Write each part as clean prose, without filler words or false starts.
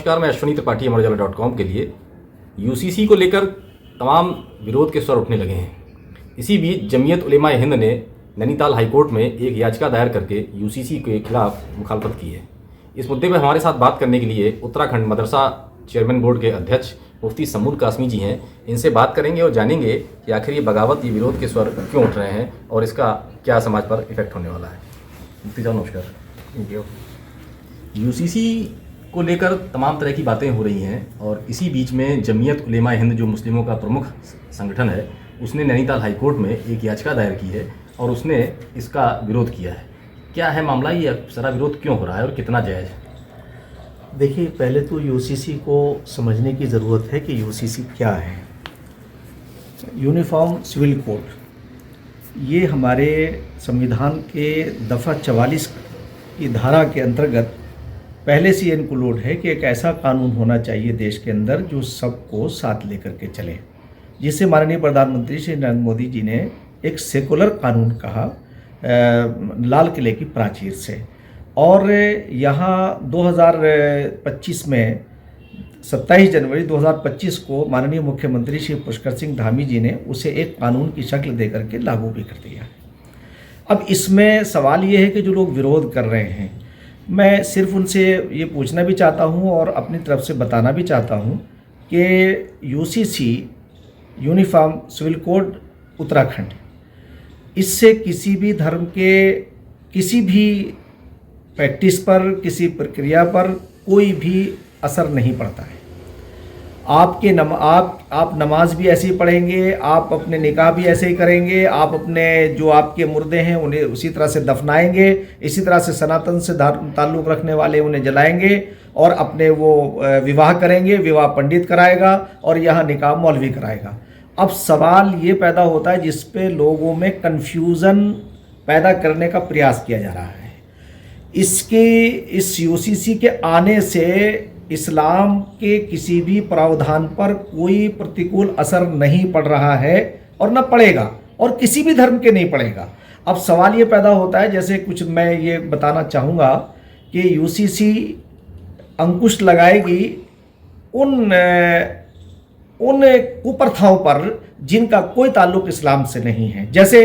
नमस्कार, मैं अश्विनी त्रिपाठी अमरउजाला.com के लिए। यूसीसी को लेकर तमाम विरोध के स्वर उठने लगे हैं। इसी बीच जमीयत उलेमा हिंद ने नैनीताल हाईकोर्ट में एक याचिका दायर करके यूसीसी के खिलाफ मुखालफत की है। इस मुद्दे पर हमारे साथ बात करने के लिए उत्तराखंड मदरसा चेयरमैन बोर्ड के अध्यक्ष मुफ्ती समूद कासमी जी हैं। इनसे बात करेंगे और जानेंगे कि आखिर ये बगावत, ये विरोध के स्वर क्यों उठ रहे हैं और इसका क्या समाज पर इफेक्ट होने वाला है। मुफ्ती साहब नमस्कार। यूसीसी को लेकर तमाम तरह की बातें हो रही हैं और इसी बीच में जमीयत उलेमा हिंद जो मुस्लिमों का प्रमुख संगठन है, उसने नैनीताल हाईकोर्ट में एक याचिका दायर की है और उसने इसका विरोध किया है। क्या है मामला, ये सारा विरोध क्यों हो रहा है और कितना जायज़ है? देखिए, पहले तो यूसीसी को समझने की ज़रूरत है कि यूसीसी क्या है। यूनिफॉर्म सिविल कोड ये हमारे संविधान के दफ़ा 44 की धारा के अंतर्गत पहले से इनक्लूड है कि एक ऐसा कानून होना चाहिए देश के अंदर जो सबको साथ लेकर के चले, जिसे माननीय प्रधानमंत्री श्री नरेंद्र मोदी जी ने एक सेकुलर कानून कहा लाल किले की प्राचीर से। और यहाँ 2025 में 27 जनवरी 2025 को माननीय मुख्यमंत्री श्री पुष्कर सिंह धामी जी ने उसे एक कानून की शक्ल दे करके लागू भी कर दिया है। अब इसमें सवाल ये है कि जो लोग विरोध कर रहे हैं, मैं सिर्फ उनसे ये पूछना भी चाहता हूँ और अपनी तरफ से बताना भी चाहता हूँ कि UCC uniform civil code Uttarakhand, इससे किसी भी धर्म के किसी भी प्रैक्टिस पर, किसी प्रक्रिया पर कोई भी असर नहीं पड़ता है। आप नमाज भी ऐसे ही पढ़ेंगे, आप अपने निकाह भी ऐसे ही करेंगे, आप अपने जो आपके मुर्दे हैं उन्हें उसी तरह से दफनाएंगे, इसी तरह से सनातन से ताल्लुक़ रखने वाले उन्हें जलाएंगे और अपने वो विवाह करेंगे, विवाह पंडित कराएगा और यहाँ निकाह मौलवी कराएगा। अब सवाल ये पैदा होता है जिस पे लोगों में कन्फ्यूज़न पैदा करने का प्रयास किया जा रहा है। इस यूसीसी के आने से इस्लाम के किसी भी प्रावधान पर कोई प्रतिकूल असर नहीं पड़ रहा है और न पड़ेगा, और किसी भी धर्म के नहीं पड़ेगा। अब सवाल ये पैदा होता है, जैसे कुछ मैं ये बताना चाहूँगा कि यूसीसी अंकुश लगाएगी उन कुप्रथाओं पर जिनका कोई ताल्लुक इस्लाम से नहीं है। जैसे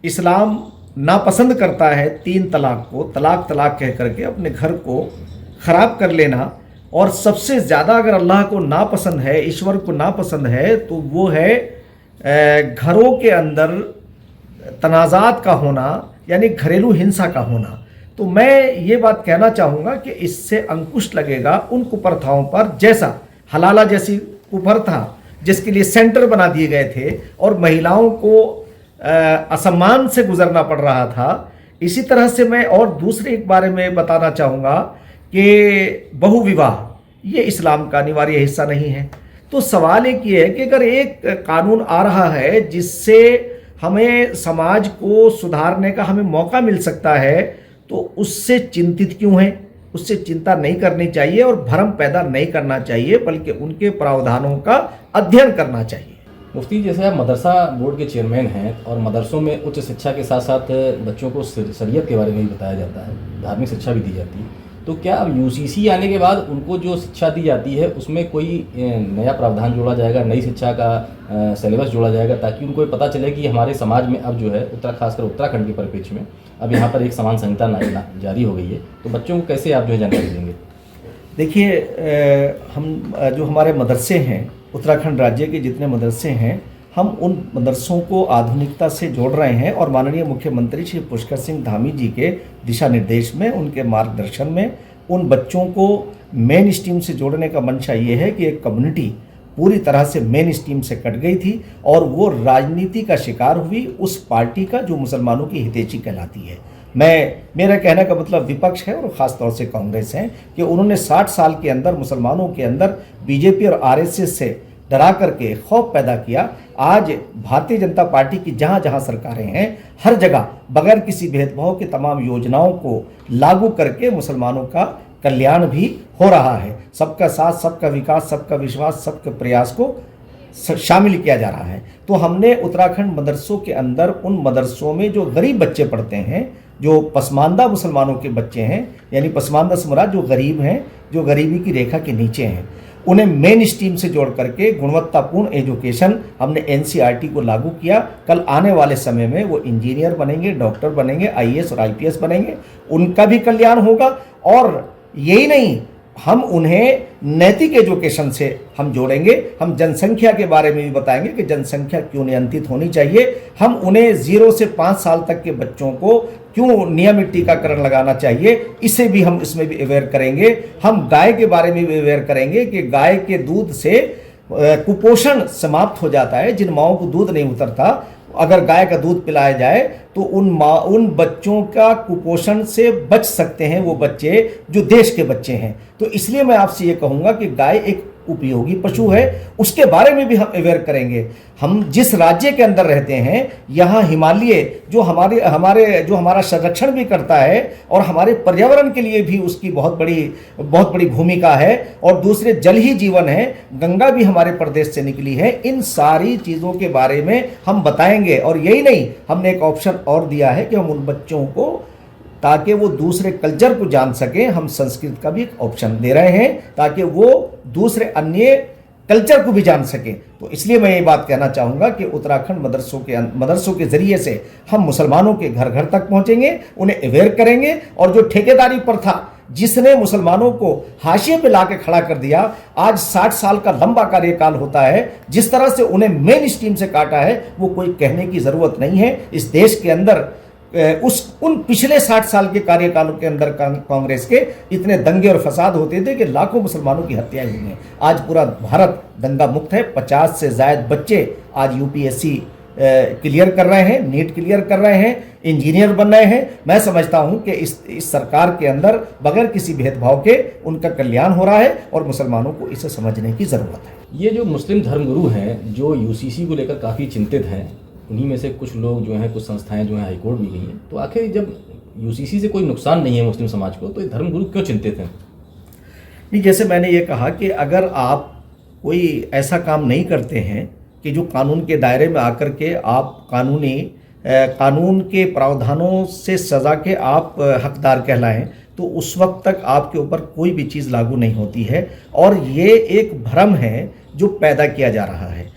इस्लाम नापसंद करता है 3 तलाक को, तलाक कह करके अपने घर को ख़राब कर लेना, और सबसे ज़्यादा अगर अल्लाह को नापसंद है, ईश्वर को नापसंद है, तो वो है घरों के अंदर तनाज़ात का होना, यानी घरेलू हिंसा का होना। तो मैं ये बात कहना चाहूँगा कि इससे अंकुश लगेगा उन कुप्रथाओं पर, जैसा हलाला जैसी कुप्रथा जिसके लिए सेंटर बना दिए गए थे और महिलाओं को असम्मान से गुजरना पड़ रहा था। इसी तरह से मैं और दूसरे एक बारे में बताना चाहूँगा कि बहुविवाह ये इस्लाम का अनिवार्य हिस्सा नहीं है। तो सवाल एक ये है कि अगर एक कानून आ रहा है जिससे हमें समाज को सुधारने का हमें मौका मिल सकता है, तो उससे चिंतित क्यों हैं? उससे चिंता नहीं करनी चाहिए और भ्रम पैदा नहीं करना चाहिए, बल्कि उनके प्रावधानों का अध्ययन करना चाहिए। मुफ्ती, जैसे आप मदरसा बोर्ड के चेयरमैन हैं और मदरसों में उच्च शिक्षा के साथ साथ बच्चों को शरीयत के बारे में भी बताया जाता है, धार्मिक शिक्षा भी दी जाती है, तो क्या अब यूसीसी आने के बाद उनको जो शिक्षा दी जाती है उसमें कोई नया प्रावधान जोड़ा जाएगा, नई शिक्षा का सिलेबस जोड़ा जाएगा, ताकि उनको पता चले कि हमारे समाज में अब जो है खासकर उत्तराखंड के परिप्रेक्ष्य में अब यहाँ पर एक समान संहिता जारी हो गई है, तो बच्चों को कैसे आप जो है जानकारी देंगे? देखिए, हम जो हमारे मदरसे हैं, उत्तराखंड राज्य के जितने मदरसे हैं, हम उन मदरसों को आधुनिकता से जोड़ रहे हैं और माननीय मुख्यमंत्री श्री पुष्कर सिंह धामी जी के दिशा निर्देश में, उनके मार्गदर्शन में उन बच्चों को मेन स्ट्रीम से जोड़ने का मंशा ये है कि एक कम्युनिटी पूरी तरह से मेन स्ट्रीम से कट गई थी और वो राजनीति का शिकार हुई उस पार्टी का जो मुसलमानों की हितैषी कहलाती है। मेरा कहने का मतलब विपक्ष है और ख़ास तौर से कांग्रेस है कि उन्होंने 60 साल के अंदर मुसलमानों के अंदर बीजेपी और आरएसएस से डरा करके खौफ पैदा किया। आज भारतीय जनता पार्टी की जहाँ जहाँ सरकारें हैं, हर जगह बगैर किसी भेदभाव के तमाम योजनाओं को लागू करके मुसलमानों का कल्याण भी हो रहा है। सबका साथ, सबका विकास, सबका विश्वास, सबके प्रयास को शामिल किया जा रहा है। तो हमने उत्तराखंड मदरसों के अंदर उन मदरसों में जो गरीब बच्चे पढ़ते हैं, जो पसमानदा मुसलमानों के बच्चे हैं, यानी पसमानदा से मुराद जो गरीब हैं, जो गरीबी की रेखा के नीचे हैं, उन्हें मेन स्ट्रीम से जोड़ करके गुणवत्तापूर्ण एजुकेशन हमने एनसीईआरटी को लागू किया। कल आने वाले समय में वो इंजीनियर बनेंगे, डॉक्टर बनेंगे, आईएएस और आईपीएस बनेंगे, उनका भी कल्याण होगा। और यही नहीं, हम उन्हें नैतिक एजुकेशन से हम जोड़ेंगे। हम जनसंख्या के बारे में भी बताएंगे कि जनसंख्या क्यों नियंत्रित होनी चाहिए। हम उन्हें 0 से 5 साल तक के बच्चों को क्यों नियमित टीकाकरण लगाना चाहिए, इसे भी हम इसमें भी अवेयर करेंगे। हम गाय के बारे में भी अवेयर करेंगे कि गाय के दूध से कुपोषण समाप्त हो जाता है। जिन माओं को दूध नहीं उतरता, अगर गाय का दूध पिलाया जाए तो उन बच्चों का कुपोषण से बच सकते हैं वो बच्चे जो देश के बच्चे हैं। तो इसलिए मैं आपसे ये कहूँगा कि गाय एक उपयोगी पशु है, उसके बारे में भी हम अवेयर करेंगे। हम जिस राज्य के अंदर रहते हैं, यहाँ हिमालय जो हमारा संरक्षण भी करता है और हमारे पर्यावरण के लिए भी उसकी बहुत बड़ी भूमिका है। और दूसरे जल ही जीवन है, गंगा भी हमारे प्रदेश से निकली है। इन सारी चीज़ों के बारे में हम बताएंगे। और यही नहीं, हमने एक ऑप्शन और दिया है कि हम उन बच्चों को, ताकि वो दूसरे कल्चर को जान सकें, हम संस्कृत का भी एक ऑप्शन दे रहे हैं ताकि वो दूसरे अन्य कल्चर को भी जान सकें। तो इसलिए मैं ये बात कहना चाहूँगा कि उत्तराखंड मदरसों के ज़रिए से हम मुसलमानों के घर घर तक पहुँचेंगे, उन्हें अवेयर करेंगे। और जो ठेकेदारी प्रथा जिसने मुसलमानों को हाशिए पे ला के खड़ा कर दिया, आज 60 साल का लंबा कार्यकाल होता है, जिस तरह से उन्हें मेन स्ट्रीम से काटा है, वो कोई कहने की ज़रूरत नहीं है। इस देश के अंदर उन पिछले 60 साल के कार्यकालों के अंदर कांग्रेस के इतने दंगे और फसाद होते थे कि लाखों मुसलमानों की हत्याएं हुई हैं। आज पूरा भारत दंगा मुक्त है। 50 से ज़ायद बच्चे आज यूपीएससी क्लियर कर रहे हैं, नीट क्लियर कर रहे हैं, इंजीनियर बन रहे हैं। मैं समझता हूं कि इस सरकार के अंदर बगैर किसी भेदभाव के उनका कल्याण हो रहा है और मुसलमानों को इसे समझने की ज़रूरत है। ये जो मुस्लिम धर्मगुरु हैं जो यूसीसी को लेकर काफ़ी चिंतित हैं, उन्हीं में से कुछ लोग जो हैं, कुछ संस्थाएं जो हैं हाईकोर्ट भी गई हैं, तो आखिर जब यूसीसी से कोई नुकसान नहीं है मुस्लिम समाज को, तो ये धर्मगुरु क्यों चिंतित हैं? नहीं, जैसे मैंने ये कहा कि अगर आप कोई ऐसा काम नहीं करते हैं कि जो कानून के दायरे में आकर के आप कानून के प्रावधानों से सज़ा के आप हकदार कहलाएं, तो उस वक्त तक आपके ऊपर कोई भी चीज़ लागू नहीं होती है। और ये एक भ्रम है जो पैदा किया जा रहा है।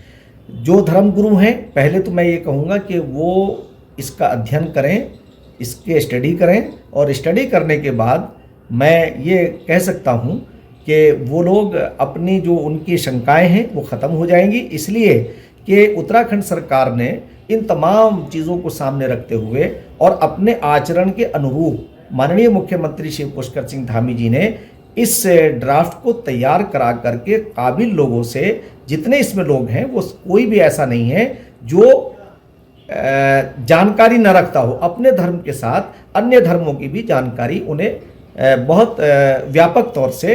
जो धर्मगुरु हैं, पहले तो मैं ये कहूँगा कि वो इसका अध्ययन करें, इसके स्टडी करें, और स्टडी करने के बाद मैं ये कह सकता हूँ कि वो लोग अपनी जो उनकी शंकाएं हैं वो ख़त्म हो जाएंगी। इसलिए कि उत्तराखंड सरकार ने इन तमाम चीज़ों को सामने रखते हुए और अपने आचरण के अनुरूप माननीय मुख्यमंत्री शिव पुष्कर सिंह धामी जी ने इस ड्राफ्ट को तैयार करा करके काबिल लोगों से, जितने इसमें लोग हैं वो कोई भी ऐसा नहीं है जो जानकारी न रखता हो। अपने धर्म के साथ अन्य धर्मों की भी जानकारी उन्हें बहुत व्यापक तौर से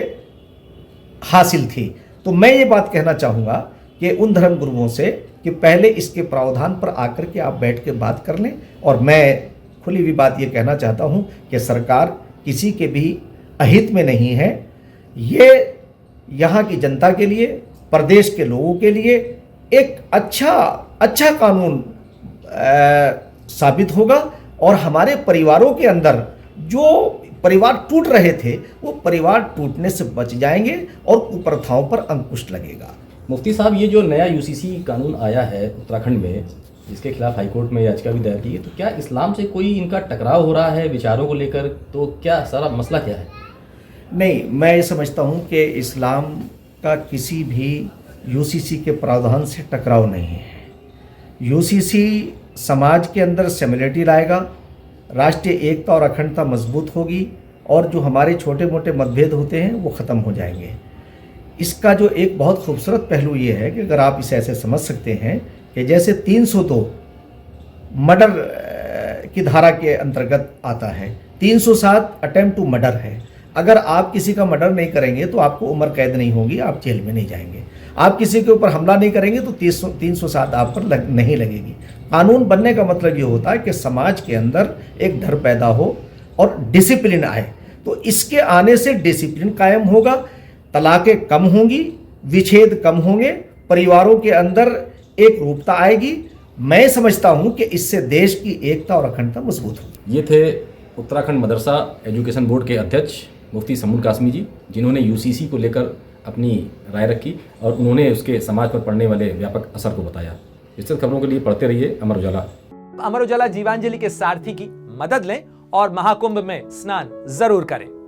हासिल थी। तो मैं ये बात कहना चाहूँगा कि उन धर्मगुरुओं से कि पहले इसके प्रावधान पर आकर के आप बैठ के बात कर लें। और मैं खुली हुई बात ये कहना चाहता हूँ कि सरकार किसी के भी अहित में नहीं है। ये यहाँ की जनता के लिए, प्रदेश के लोगों के लिए एक अच्छा कानून साबित होगा। और हमारे परिवारों के अंदर जो परिवार टूट रहे थे, वो परिवार टूटने से बच जाएंगे और कुप्रथाओं पर अंकुश लगेगा। मुफ्ती साहब, ये जो नया यूसीसी कानून आया है उत्तराखंड में, जिसके खिलाफ हाईकोर्ट में याचिका भी दायर की है, तो क्या इस्लाम से कोई इनका टकराव हो रहा है विचारों को लेकर? तो क्या सारा मसला क्या है? नहीं, मैं ये समझता हूँ कि इस्लाम का किसी भी यूसीसी के प्रावधान से टकराव नहीं है। यूसीसी समाज के अंदर सिमिलरिटी लाएगा, राष्ट्रीय एकता और अखंडता मजबूत होगी, और जो हमारे छोटे मोटे मतभेद होते हैं वो ख़त्म हो जाएंगे। इसका जो एक बहुत खूबसूरत पहलू ये है कि अगर आप इसे ऐसे समझ सकते हैं कि जैसे 302 मर्डर की धारा के अंतर्गत आता है, 307 अटेम्प्ट टू मर्डर है। अगर आप किसी का मर्डर नहीं करेंगे तो आपको उम्र कैद नहीं होगी, आप जेल में नहीं जाएंगे। आप किसी के ऊपर हमला नहीं करेंगे तो 307 आप पर नहीं लगेगी। कानून बनने का मतलब ये होता है कि समाज के अंदर एक डर पैदा हो और डिसिप्लिन आए। तो इसके आने से डिसिप्लिन कायम होगा, तलाक़ें कम होंगी, विच्छेद कम होंगे, परिवारों के अंदर एक रूपता आएगी। मैं समझता हूं कि इससे देश की एकता और अखंडता मजबूत होगी। ये थे उत्तराखंड मदरसा एजुकेशन बोर्ड के अध्यक्ष मुफ्ती समून कासमी जी, जिन्होंने यूसीसी को लेकर अपनी राय रखी और उन्होंने उसके समाज पर पड़ने वाले व्यापक असर को बताया। विस्तृत खबरों के लिए पढ़ते रहिए अमर उजाला। अमर उजाला जीवांजलि के सारथी की मदद लें और महाकुंभ में स्नान जरूर करें।